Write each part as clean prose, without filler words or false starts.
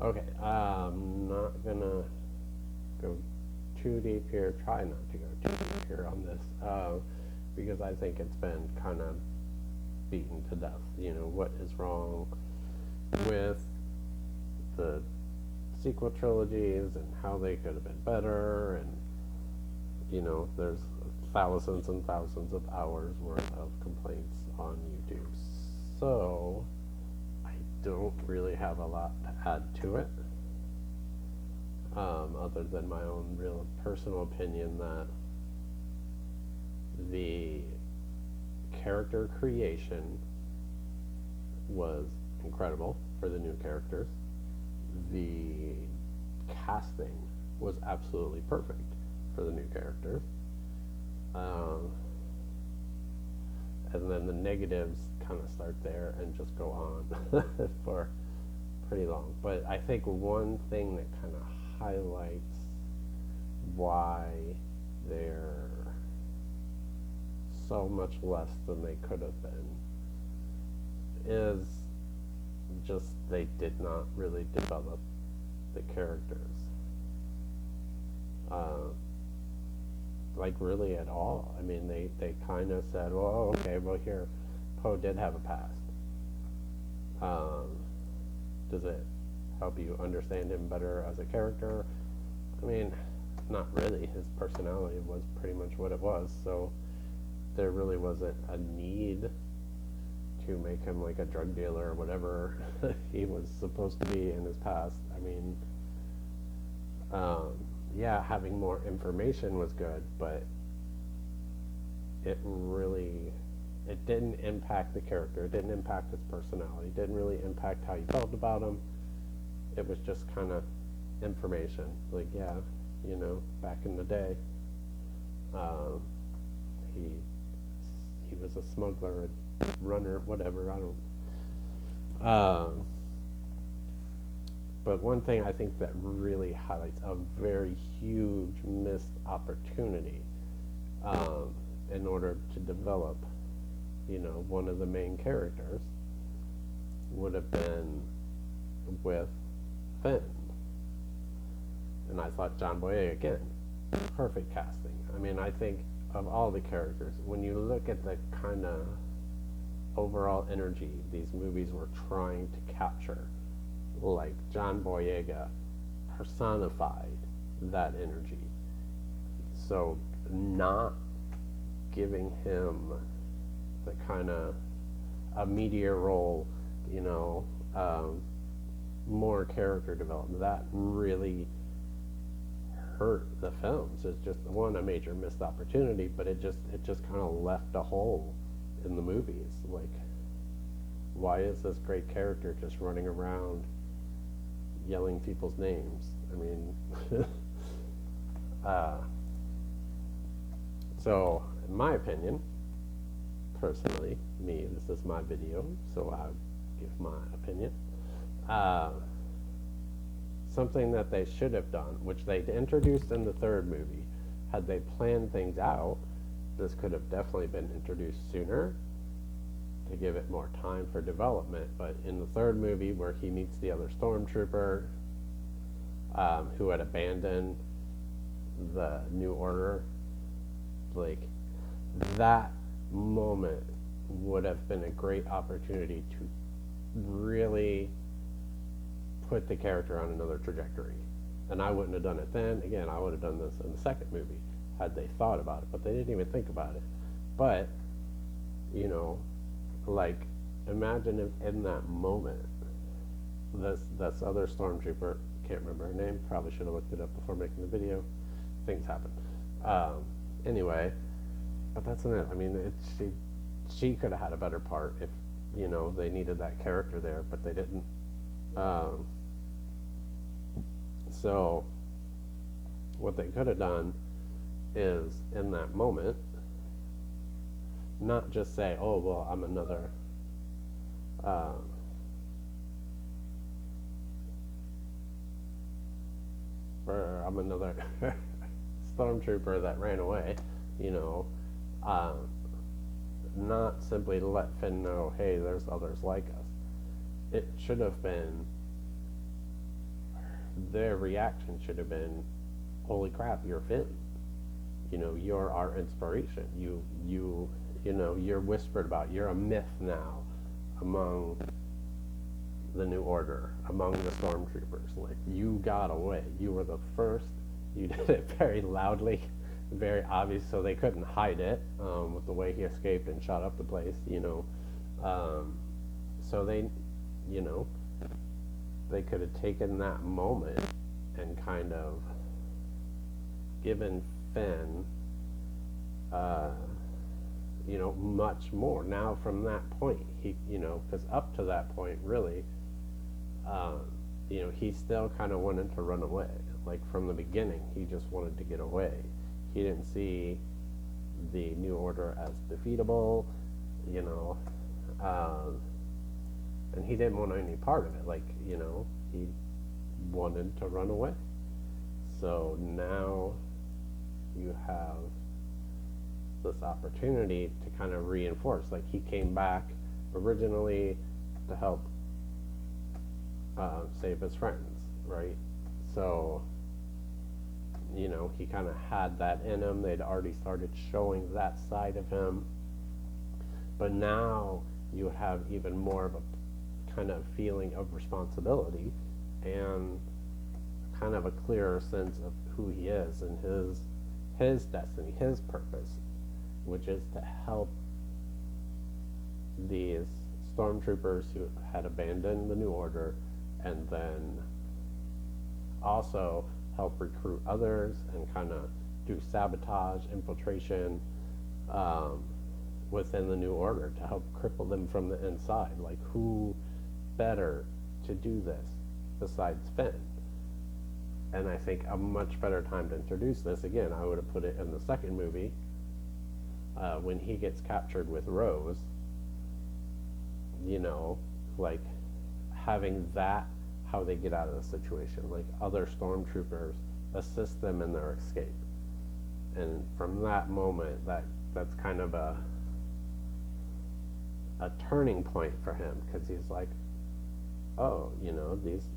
Okay, I'm not gonna go too deep here. Try not to go too deep here on this, because I think it's been kind of beaten to death. What is wrong with the sequel trilogies and how they could have been better, and there's thousands and thousands of hours worth of complaints on YouTube. So I don't really have a lot to add to it, other than my own real personal opinion that the character creation was incredible for the new characters. The casting was absolutely perfect for the new characters. Um, and then the negatives kind of start there and just go on for pretty long. But I think one thing that kind of highlights why they're so much less than they could have been is just they did not really develop the characters. Uh, like really at all. I mean, they kind of said, well, okay, well here, Poe did have a past. Um, does it help you understand him better as a character? I mean, not really. His personality was pretty much what it was, so there really wasn't a need to make him like a drug dealer or whatever he was supposed to be in his past. I mean, um, yeah, having more information was good, but it didn't impact the character. It didn't impact his personality. It didn't really impact how you felt about him. It was just kind of information. Like, yeah, back in the day, um, he he was a smuggler, a runner, whatever. I don't. But one thing I think that really highlights a very huge missed opportunity, um, in order to develop, one of the main characters would have been with Finn. And I thought John Boyega, again, perfect casting. I mean, I think of all the characters, when you look at the kind of overall energy these movies were trying to capture, like John Boyega personified that energy. So not giving him the kind of a meteor role, you know, more character development, that really hurt the films. It's just one, a major missed opportunity, but it just kind of left a hole in the movies. Like, why is this great character just running around yelling people's names? I mean, uh, so in my opinion, personally, this is my video, so I'll give my opinion. Uh, Something that they should have done, which they introduced in the third movie, had they planned things out, this could have definitely been introduced sooner to give it more time for development. But in the third movie, where he meets the other stormtrooper, who had abandoned the New Order, like, that moment would have been a great opportunity to really put the character on another trajectory. And I wouldn't have done it then. Again, I would have done this in the second movie had they thought about it, but they didn't even think about it. But, you know, like, imagine if in that moment, this other stormtrooper, can't remember her name, probably should have looked it up before making the video. Things happen. Anyway, but that's not it. I mean, she could have had a better part if, they needed that character there, but they didn't. So what they could have done is, in that moment, not just say, oh, well, I'm another or I'm another stormtrooper that ran away, you know, um, not simply to let Finn know, hey, there's others like us. It should have been, their reaction should have been, holy crap, you're Finn. You know, you're our inspiration. You know, you're whispered about. You're a myth now among the New Order, among the stormtroopers. Like, you got away. You were the first. You did it very loudly, very obvious, so they couldn't hide it with the way he escaped and shot up the place, you know. So they, you know, they could have taken that moment and kind of given Finn, you know, much more. Now, from that point, he, you know, because up to that point, really, you know, he still kind of wanted to run away. Like, from the beginning, he just wanted to get away. He didn't see the New Order as defeatable, you know, and he didn't want any part of it. Like, you know, he wanted to run away. So now you have this opportunity to kind of reinforce. Like, he came back originally to help save his friends, right? So, you know, he kind of had that in him. They'd already started showing that side of him. But now you have even more of a kind of feeling of responsibility and kind of a clearer sense of who he is and his destiny, his purpose, which is to help these stormtroopers who had abandoned the New Order, and then also help recruit others and kind of do sabotage, infiltration within the New Order to help cripple them from the inside. Like, who better to do this besides Finn? And I think a much better time to introduce this, again, I would have put it in the second movie, when he gets captured with Rose, you know, like, having that, how they get out of the situation, like other stormtroopers assist them in their escape. And from that moment, that's kind of a turning point for him, because he's like, oh, you know, these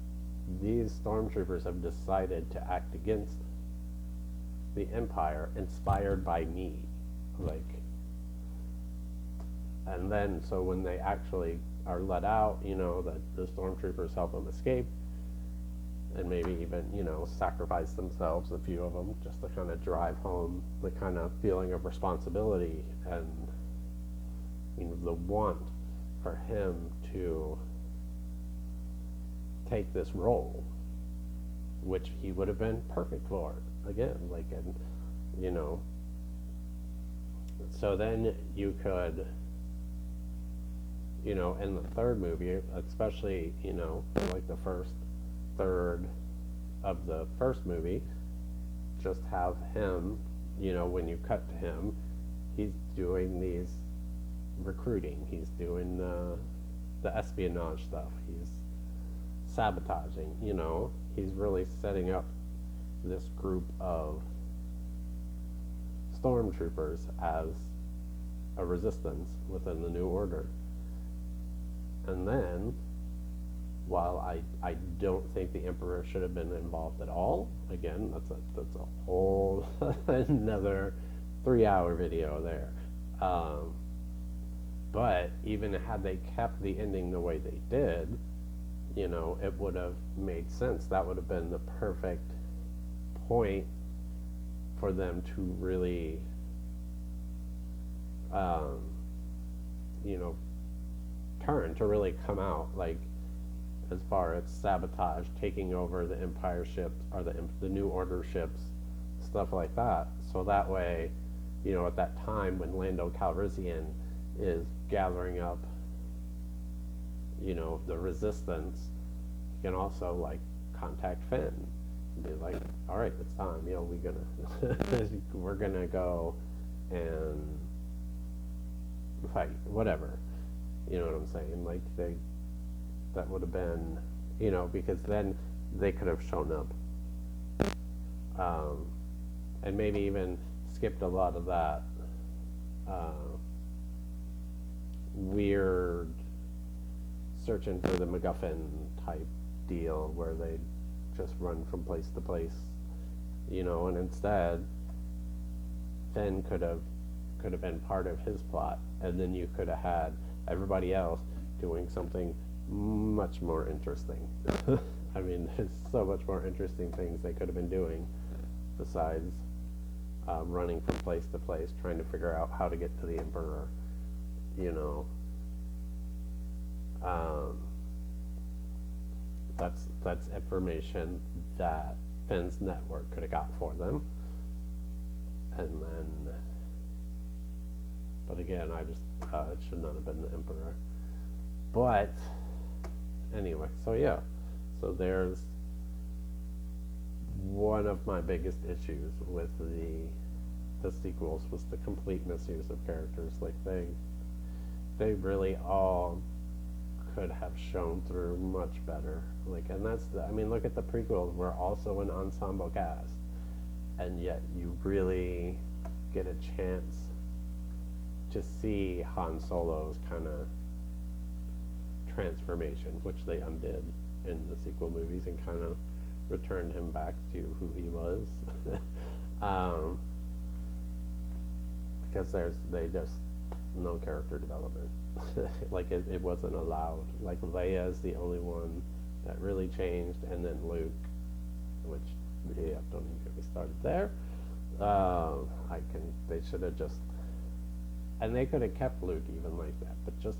stormtroopers have decided to act against the Empire, inspired by me. Like, and then, so when they actually are let out, you know, that the stormtroopers help them escape, and maybe even, you know, sacrifice themselves, a few of them, just to kind of drive home the kind of feeling of responsibility and, you know, the want for him to take this role, which he would have been perfect for, again, like, and, you know, so then you could, you know, in the third movie, especially, you know, like the first third of the first movie, just have him, you know, when you cut to him, he's doing these recruiting, he's doing the espionage stuff, he's sabotaging, you know, he's really setting up this group of stormtroopers as a resistance within the New Order. And then, while I don't think the Emperor should have been involved at all, again, that's a whole another 3-hour video there. But even had they kept the ending the way they did, you know, it would have made sense. That would have been the perfect point for them to really, you know, turn, to really come out, like, as far as sabotage, taking over the Empire ships, or the New Order ships, stuff like that. So that way, you know, at that time when Lando Calrissian is gathering up, you know, the resistance, you can also, like, contact Finn and be like, all right, it's time, you know, we're gonna go and fight, whatever. You know what I'm saying? Like, that would have been, you know, because then they could have shown up, and maybe even skipped a lot of that weird searching for the MacGuffin type deal where they just run from place to place, and instead Finn could have been part of his plot, and then you could have had everybody else doing something much more interesting. I mean, there's so much more interesting things they could have been doing besides running from place to place, trying to figure out how to get to the Emperor. You know, um, that's information that Finn's network could have got for them, and then. But again, it should not have been the Emperor. But anyway, so yeah, so there's one of my biggest issues with the sequels was the complete misuse of characters. Like they really all could have shown through much better. Like, and I mean, look at the prequels. We're also an ensemble cast, and yet you really get a chance to see Han Solo's kind of transformation, which they undid in the sequel movies and kind of returned him back to who he was. Because they just no character development. Like it wasn't allowed. Like Leia is the only one that really changed, and then Luke, which don't even get me started there. They should have just, and they could have kept Luke even like that, but just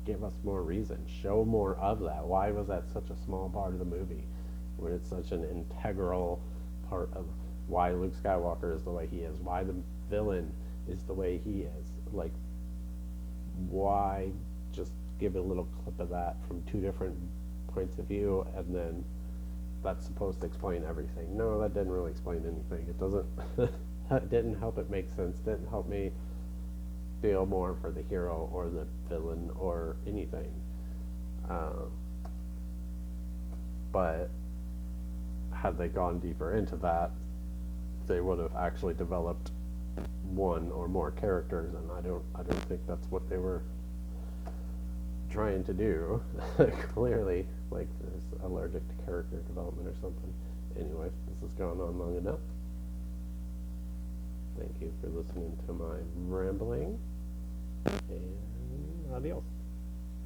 give us more reason, show more of that. Why was that such a small part of the movie when it's such an integral part of why Luke Skywalker is the way he is, why the villain is the way he is? Like, why just give a little clip of that from two different points of view, and then that's supposed to explain everything? No, that didn't really explain anything. It doesn't. It didn't help it make sense. Didn't help me feel more for the hero or the villain or anything. But had they gone deeper into that, they would have actually developed one or more characters, and I don't think that's what they were trying to do. Clearly, like, there's allergic to character development or something. Anyway, this has gone on long enough. Thank you for listening to my rambling, and adios.